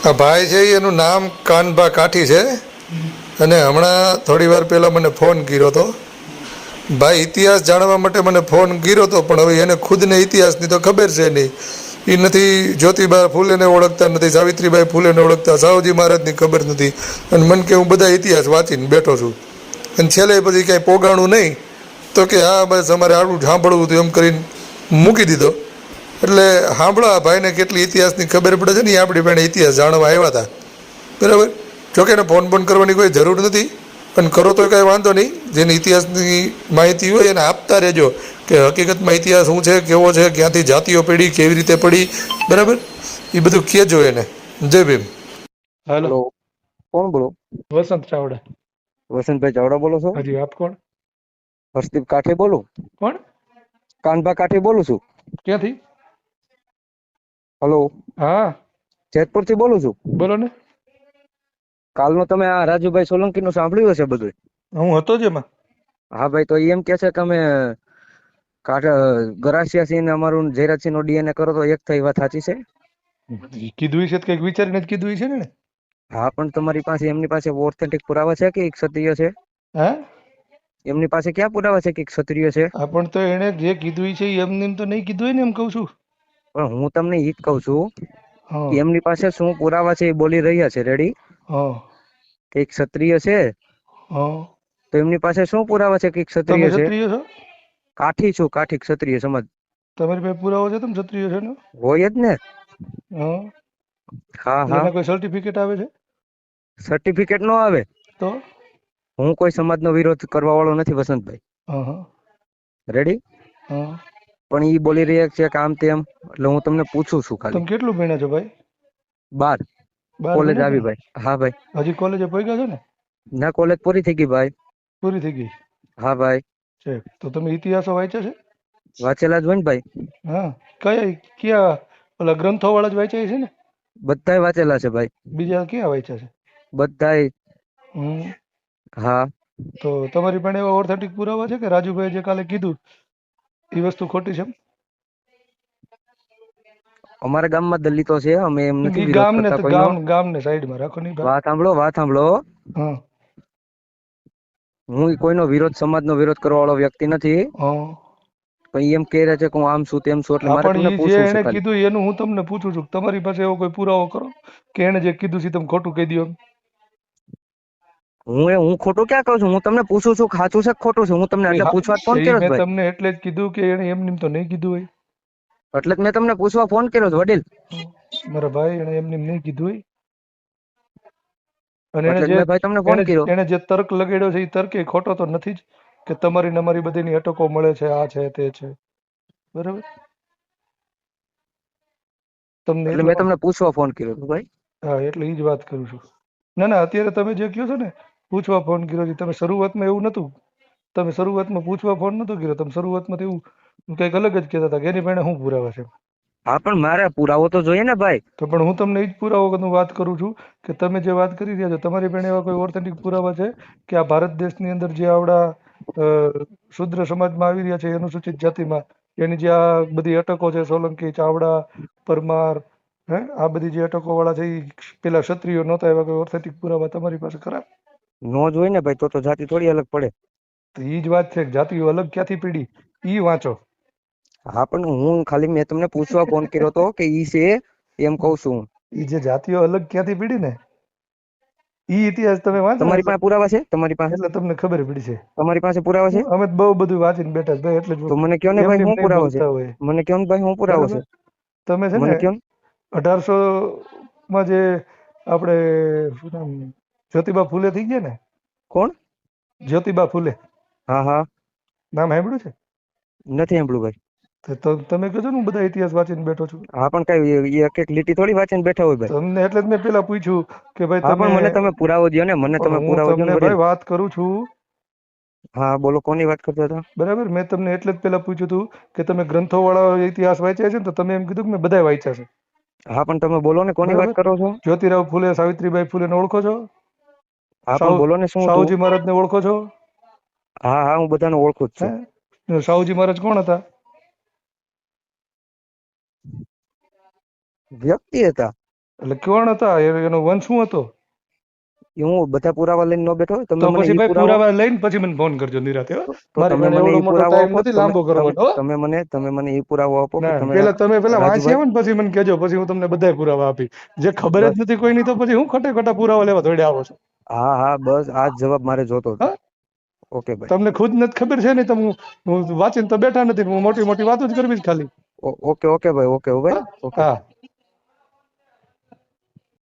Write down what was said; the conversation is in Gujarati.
આ ભાઈ છે એનું નામ કાનભા કાઠી છે અને હમણાં થોડી વાર પહેલાં મને ફોન કર્યો હતો. ભાઈ ઇતિહાસ જાણવા માટે મને ફોન કર્યો હતો, પણ હવે એને ખુદને ઇતિહાસની તો ખબર છે નહીં. એ નથી જ્યોતિબા ફૂલેને ઓળખતા, નથી સાવિત્રીબાઈ ફૂલેને ઓળખતા, સાવજી મહારાજની ખબર નથી. અને મને કે હું બધા ઇતિહાસ વાંચીને બેઠો છું. અને છેલ્લે પછી કાંઈ પોગાણું નહીં તો કે હા બસ અમારે આટલું સાંભળવું હતું એમ કરીને મૂકી દીધો. એટલે સાંભળો આ ભાઈને કેટલી ઇતિહાસની ખબર પડે છે ને. એ આપણી પાસે ઇતિહાસ જાણવા આવ્યા હતા, બરાબર. જોકે એને ફોન બોન કરવાની કોઈ જરૂર નથી, પણ કરો તો કાંઈ વાંધો નહીં. જેની ઇતિહાસની માહિતી હોય એને આપતા રહેજો કે હકીકતમાં ઇતિહાસ શું છે, કેવો છે, ક્યાંથી જાતિઓ પડી, કેવી રીતે પડી, બરાબર. એ બધું કહેજો એને. જય ભીમ. હેલો, હેલો, કોણ બોલો? વસંત ચાવડા. વસંતભાઈ ચાવડા બોલો છો? હાજી, આપ કોણ? હર્ષદીપ કાઠી બોલું. કોણ? કાનભા કાઠી બોલું છું. ક્યાંથી? હલો, હા, જેતપુર થી બોલું છું. બોલો ને. કાલનો તમે આ રાજુભાઈ સોલંકી નું સાંભળ્યું હશે બધું? હું હતો જ એમાં. હા ભાઈ, તો એમ કે છે કે અમે ગરાસિયા સિંહ ને અમારું જયરાજસિંહ નો ડીએનએ કરો તો એક થઈ. વાત સાચી છે? કીધું છે કંઈક વિચારીને જ કીધું છે ને. હા, પણ તમારી પાસે એમની પાસે ઓથેન્ટિક પુરાવા છે કે ક્ષત્રિય છે? હા, એમની પાસે ક્યાં પુરાવા છે કે ક્ષત્રિય છે? આ પણ તો એને જે કીધું છે એમને એમ તો નહીં કીધું હોય ને, એમ કહું છું. પણ હું તમને ઈ જ કહું છું હા કે એમની પાસે શું પુરાવા છે એ બોલી રહ્યા છે. રેડી? હા કે ક્ષત્રિય છે, હા. તો એમની પાસે શું પુરાવા છે કે તમે ક્ષત્રિય છે? ક્ષત્રિય છો? કાઠી છું, કાઠી ક્ષત્રિય સમાજ. તમારી પાસે પુરાવો છે તમે ક્ષત્રિય છો ને? હોય જ ને. હા. હા હા, એના કોઈ સર્ટિફિકેટ આવે છે? સર્ટિફિકેટ નો આવે. તો હું કોઈ સમાજનો વિરોધ કરવા વાળો નથી વસંતભાઈ. હા હા રેડી? હા. પણ ઈ બોલી રહ્યા છે કે આમ તેમ, એટલે હું તમને પૂછું છું ખાલી. તમે કેટલું ભણ્યા છો ભાઈ? 12 12 કોલેજ ભણ્યા છો આવી ને? ભાઈ. હા ભાઈ. હજી કોલેજે પહોંચ્યા છો ને? ના, કોલેજ પૂરી થઈ ગઈ ભાઈ. પૂરી થઈ ગઈ હા ભાઈ, છે. તો તમે ઇતિહાસો વાંચ્યા છે? વાંચેલા જ હોય ને ભાઈ. હા. કયા ઓલા ગ્રંથો વાળા જ વાંચ્યા છે ને? બધાય વાંચેલા છે ભાઈ. બીજા ક્યાં વાંચ્યા છે? બધાય. હમ. હા. તો તમારી પાસે એવા ઓથેન્ટિક પુરાવા છે કે રાજુભાઈ જે કાલે કીધું એ વસ્તુ ખોટી છે? અમારા ગામમાં દલિતો છે, અમે એમ નથી ઈ વિરોધ ગામને કરતા તો કોઈનો. ગામને સાઈડમાં રાખો નહીં ભાઈ. વાત સાંભળો, વાત સાંભળો. હા હું કોઈનો વિરોધ, સમાજનો વિરોધ કરવા વાળો વ્યક્તિ નથી. હા. પણ એમ કહે છે કે હું આમ છું તેમ છું, એટલે હા, મારે પણ તમને એ જે પૂછવું છે એને ખાલી. કીધું એનું હું તમને પૂછું છું. તમારી પાસે એવો કોઈ પુરાવો કરો કે એને જે કીધું છે તમે ખોટું કહી દો એમ? હું ખોટું ક્યાં કહું છું? હું તમને પૂછું છું કે સાચું છે કે ખોટું છે. હું તમને એટલે પૂછવા જ ફોન એ કર્યો છે મેં ભાઈ. તમને એટલે જ કીધું કે એને એમ તો નહીં કીધું હોય. એટલે જ મેં તમને પૂછવા ફોન કર્યો છે વડીલ. મારા ભાઈ, એને એમને નહીં કીધું હોય. અને એટલે જ મેં ભાઈ તમને ફોન કર્યો. એને જે તર્ક લગાડ્યો છે એ તર્ક એ ખોટો તો નથી જ, કે તમારી ને અમારી બધીની અટકો મળે છે, આ છે તે છે, બરાબર. તમને એટલે એટલો મેં તમને પૂછવા ફોન કર્યો હતો ભાઈ. હા, એટલે એ જ વાત કરું છું. ના ના, અત્યારે તમે જે કહો છો ને પૂછવા ફોન કર્યો છે, તમે શરૂઆતમાં એવું નહોતું. તમે શરૂઆતમાં પૂછવા ફોન નહોતો કર્યો. તમે શરૂઆતમાં તો એવું કંઈક અલગ જ કહેતા હતા કે એની પાસે શું પુરાવા છે. હા, પણ મારે પુરાવો તો જોઈએ ને ભાઈ. તો પણ હું તમને એ જ પુરાવો વાત કરું છું કે તમે જે વાત કરી રહ્યા છો તમારી પાસે એવા કોઈ ઓથેન્ટિક પુરાવા છે કે આ ભારત દેશની અંદર જે આવડા શુદ્ર સમાજમાં આવી રહ્યા છે, અનુસૂચિત જાતિમાં, એની જે આ બધી અટકો છે, સોલંકી, ચાવડા, પરમાર, આ બધી જે અટકો વાળા છે એ પેલા ક્ષત્રિયો નહોતા, એવા કોઈ ઓથેન્ટિક પુરાવા તમારી પાસે ખરા? નો જ હોય ને ભાઈ, તો જાતિ થોડી અલગ પડે. તો એ જ વાત છે કે જાતિઓ અલગ ક્યાંથી પડી ઈ વાંચો. હા, પણ હું ખાલી મેં તમને પૂછવા ફોન કર્યો હતો કે ઈ છે એમ કઉ છું. એ જે જાતિઓ અલગ ક્યાંથી પડી ને ઈ ઇતિહાસ તમે વાંચો ને તમારી પાસે પુરાવા છે? તમારી પાસે? એટલે તમને ખબર પડી છે. તમારી પાસે પુરાવા છે? અમે તો બહુ બધું વાંચીને બેઠા છે ભાઈ, એટલે જ તો મને કયો ને ભાઈ, એમને શું નહીં પુરાવો છે? બોલતા હોય, મને કયો ને ભાઈ, શું પુરાવો બરાબર. છે? તમે છે ને મને કયો ને. 1800 જે આપણે શું નામ જ્યોતિબા ફૂલે થઈ ગયા ને, કોણ? જ્યોતિબા ફૂલે હા હા, નામ સાંભળ્યું છે? નથી સાંભળ્યું ભાઈ. તો તમે કહો છો ને હું બધા ઇતિહાસ વાંચીને બેઠો છું. હા, પણ કઈ એક એક લીટી થોડી વાંચીને બેઠા હોય ભાઈ. તમને એટલે જ મેં પેલા પૂછ્યું કે ભાઈ હા, તમે, પણ મને તમે પુરાવો દો ને, મને પણ તમે હું પુરાવો દો ને તમને વડીલ. ભાઈ વાત કરું છું, હા બોલો, કોની વાત કરતા હતા? બરાબર. મેં તમને એટલે જ પેલા પૂછ્યું હતું કે તમે ગ્રંથો વાળા ઇતિહાસ વાંચ્યા છે ને, તો તમે એમ કીધું કે મેં બધા વાંચ્યા છે, હા, પણ તમે બોલો ને, કોની વાત બરાબર. કરો છો? જ્યોતિરાવ ફૂલે, સાવિત્રીબાઈ ફૂલેને ઓળખો છો? હા, પણ બોલો ને, શું હતું? સાહુજી મહારાજને ઓળખો છો? હા હા, હું બધાને ઓળખું જ છું. સાહુજી મહારાજ કોણ હતા? વ્યક્તિ હતા. એટલે કોણ હતા એનો વંશ શું હતો? એ હું બધા પુરાવા લઈને ન બેઠો તમે તો મને પછી ઈ ભાઈ પુરાવા પુરાવા લઈને પછી મને ફોન કરજો નિરાતે હો. તો મારી તમે પાસે મને એવડો ઈ મોટો પુરાવો ટાઈમ આપો નથી લાંબો કરવાનો હો. તમે મને ઈ પુરાવો આપો કે ના તમે પેલા વાંચી રાજુભાઈ આવો ને પછી મને કહેજો, પછી હું તમને બધાય પુરાવા આપી. જે ખબર બસ જ નથી કોઈની તો પછી હું ખોટે ખોટા પુરાવા લેવા દોડ્યા આવો છો? હા હા બસ આ જ જવાબ મારે જોતો હતો. હા ઓકે ભાઈ. તમને ખુદ નથી ખબર છે ને, તો હું વાંચીને તો બેઠા નથી, હું મોટી મોટી વાતો જ કરવી છે ખાલી. ઓકે ઓકે ભાઈ, ઓકે હો ભાઈ, હા ઓકે. હા.